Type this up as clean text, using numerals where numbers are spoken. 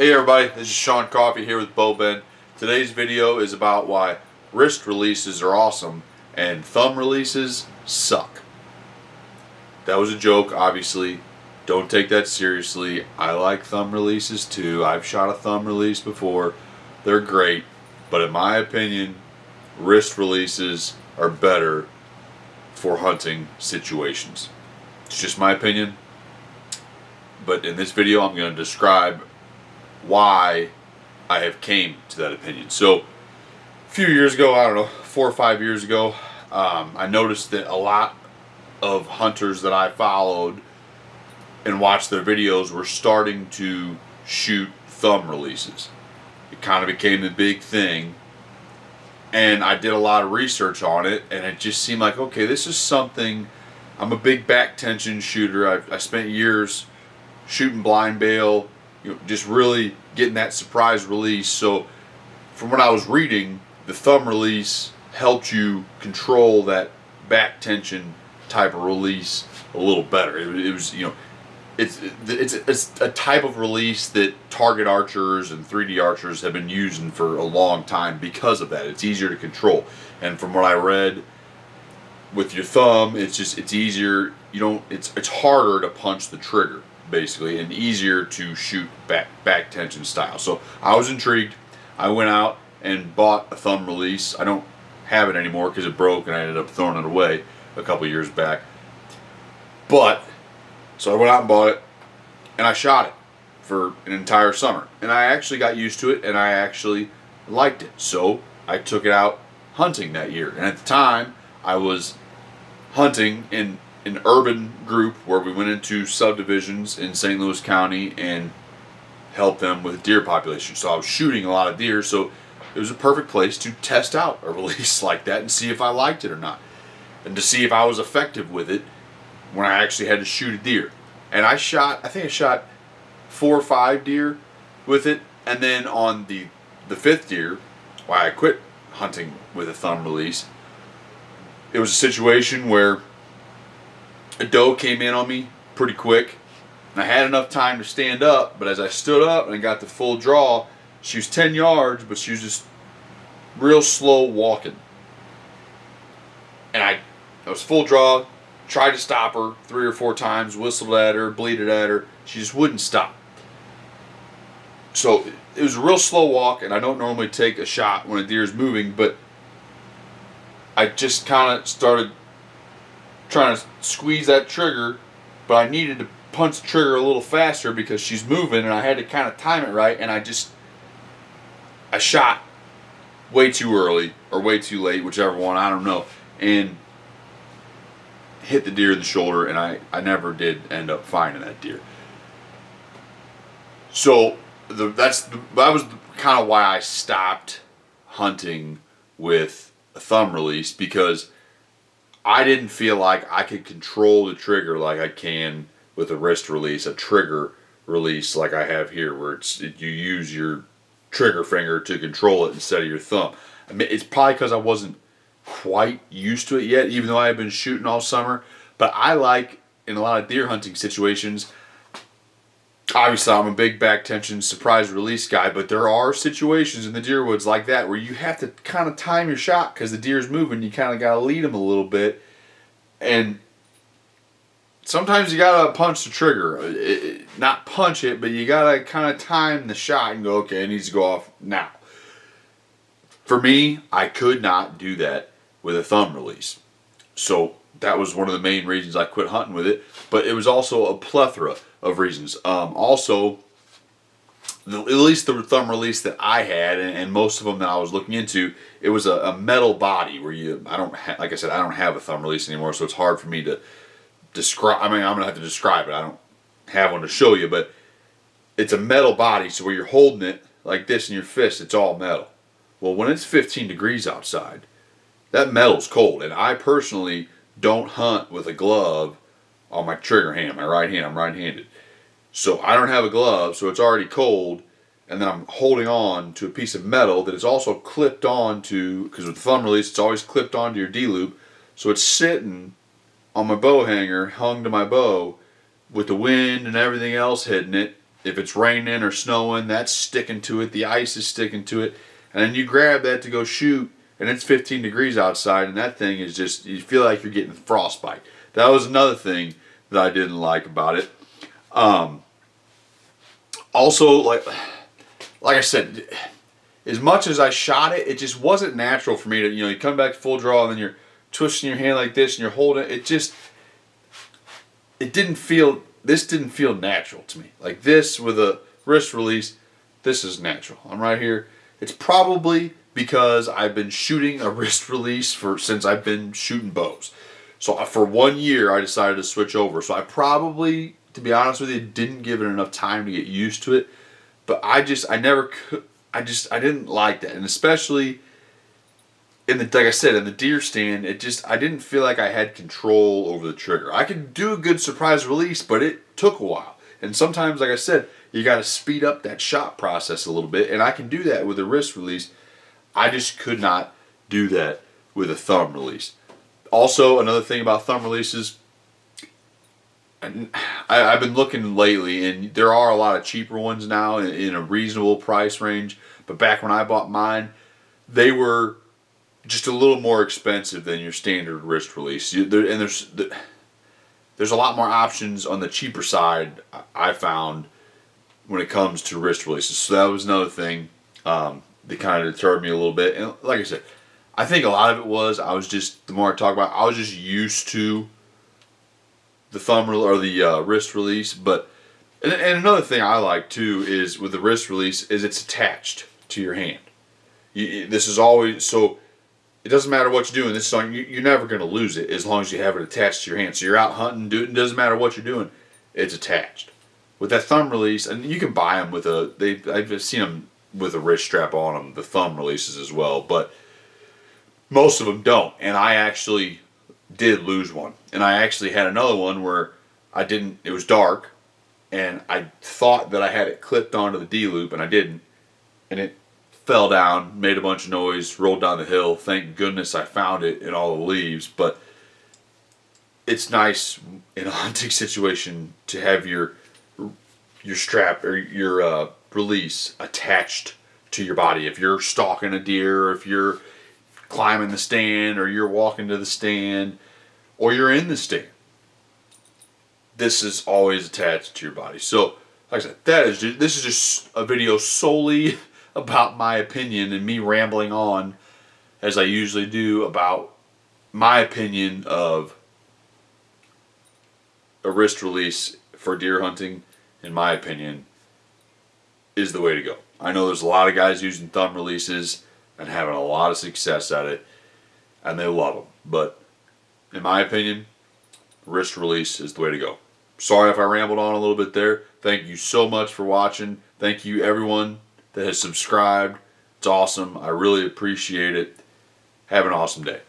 Hey everybody, this is Sean Coffey here with Bowben. Today's video is about why wrist releases are awesome and thumb releases suck. That was a joke, obviously. Don't take that seriously. I like thumb releases too. I've shot a thumb release before. They're great, but in my opinion, wrist releases are better for hunting situations. It's just my opinion. But in this video, I'm going to describe why I have came to that opinion. So a few years ago, I don't know, 4 or 5 years ago, I noticed that a lot of hunters that I followed and watched their videos were starting to shoot thumb releases. It kind of became the big thing, and I did a lot of research on it, and it just seemed like, okay, this is something. I'm a big back tension shooter. I spent years shooting blind bail, just really getting that surprise release. So from what I was reading, the thumb release helped you control that back tension type of release a little better. It was, it's a type of release that target archers and 3D archers have been using for a long time because of that. It's easier to control. And from what I read, with your thumb, it's easier. It's harder to punch the trigger, basically, and easier to shoot back tension style. So I was intrigued. I went out and bought a thumb release. I don't have it anymore because it broke and I ended up throwing it away a couple years back. But so I went out and bought it and I shot it for an entire summer, and I actually got used to it and I actually liked it. So I took it out hunting that year, and at the time I was hunting in an urban group where we went into subdivisions in St. Louis County and helped them with deer population. So I was shooting a lot of deer, so it was a perfect place to test out a release like that and see if I liked it or not, and to see if I was effective with it when I actually had to shoot a deer. And I think I shot 4 or 5 deer with it, and then on the 5th deer, why I quit hunting with a thumb release, it was a situation where a doe came in on me pretty quick, and I had enough time to stand up, but as I stood up and I got the full draw, she was 10 yards, but she was just real slow walking. And I was full draw, tried to stop her 3 or 4 times, whistled at her, bleated at her. She just wouldn't stop. So it was a real slow walk, and I don't normally take a shot when a deer is moving, but I just kind of started trying to squeeze that trigger, but I needed to punch the trigger a little faster because she's moving, and I had to kind of time it right, and I shot way too early or way too late, whichever one, I don't know, and hit the deer in the shoulder, and I never did end up finding that deer. So that was kind of why I stopped hunting with a thumb release, because I didn't feel like I could control the trigger like I can with a wrist release, a trigger release like I have here, where you use your trigger finger to control it instead of your thumb. I mean, it's probably because I wasn't quite used to it yet, even though I had been shooting all summer. But I like, in a lot of deer hunting situations, obviously I'm a big back tension surprise release guy, but there are situations in the deer woods like that where you have to kind of time your shot because the deer's moving. You kind of got to lead them a little bit, and sometimes you got to punch the trigger. Not punch it, but you got to kind of time the shot and go, okay, it needs to go off now. For me, I could not do that with a thumb release. So that was one of the main reasons I quit hunting with it, but it was also a plethora of reasons. Also, at least the thumb release that I had, and most of them that I was looking into, it was a metal body where like I said, I don't have a thumb release anymore, so it's hard for me to describe. I mean, I'm gonna have to describe it. I don't have one to show you, but it's a metal body, so where you're holding it like this in your fist, it's all metal. Well, when it's 15 degrees outside, that metal's cold, and I personally don't hunt with a glove on my trigger hand, my right hand. I'm right-handed. So I don't have a glove, so it's already cold, and then I'm holding on to a piece of metal that is also clipped on to, because with the thumb release, it's always clipped onto your D-loop, so it's sitting on my bow hanger, hung to my bow, with the wind and everything else hitting it, if it's raining or snowing, that's sticking to it. The ice is sticking to it. And then you grab that to go shoot, and it's 15 degrees outside, and that thing is just, you feel like you're getting frostbite. That was another thing that I didn't like about it. Also, like I said, as much as I shot it, it just wasn't natural for me to, you come back to full draw, and then you're twisting your hand like this, and you're holding it. This didn't feel natural to me. Like this with a wrist release, this is natural. I'm right here. It's probably because I've been shooting a wrist release since I've been shooting bows. So for 1 year, I decided to switch over. So I probably, to be honest with you, didn't give it enough time to get used to it. But I didn't like that. And especially like I said, in the deer stand, I didn't feel like I had control over the trigger. I could do a good surprise release, but it took a while. And sometimes, like I said, you got to speed up that shot process a little bit. And I can do that with a wrist release. I just could not do that with a thumb release. Also, another thing about thumb releases, and I've been looking lately, and there are a lot of cheaper ones now in a reasonable price range. But back when I bought mine, they were just a little more expensive than your standard wrist release. There's a lot more options on the cheaper side, I found, when it comes to wrist releases. So that was another thing that kind of deterred me a little bit. And like I said, I think a lot of it was, the more I talk about it, I was just used to the the wrist release. But and another thing I like too is with the wrist release is it's attached to your hand. This is always so. It doesn't matter what you're doing. This song, you're never going to lose it as long as you have it attached to your hand. So you're out hunting, it doesn't matter what you're doing, it's attached. With that thumb release, and you can buy them with I've seen them with a wrist strap on them, the thumb releases as well, but most of them don't. And I actually did lose one. And I actually had another one where it was dark, and I thought that I had it clipped onto the D-loop, and I didn't. And it fell down, made a bunch of noise, rolled down the hill. Thank goodness I found it in all the leaves. But it's nice in a hunting situation to have your strap or your release attached to your body. If you're stalking a deer, or if you're climbing the stand, or you're walking to the stand, or you're in the stand, this is always attached to your body. So, like I said, this is just a video solely about my opinion and me rambling on, as I usually do, about my opinion of a wrist release for deer hunting, in my opinion, is the way to go. I know there's a lot of guys using thumb releases and having a lot of success at it, and they love them. But in my opinion, wrist release is the way to go. Sorry if I rambled on a little bit there. Thank you so much for watching. Thank you everyone that has subscribed. It's awesome. I really appreciate it. Have an awesome day.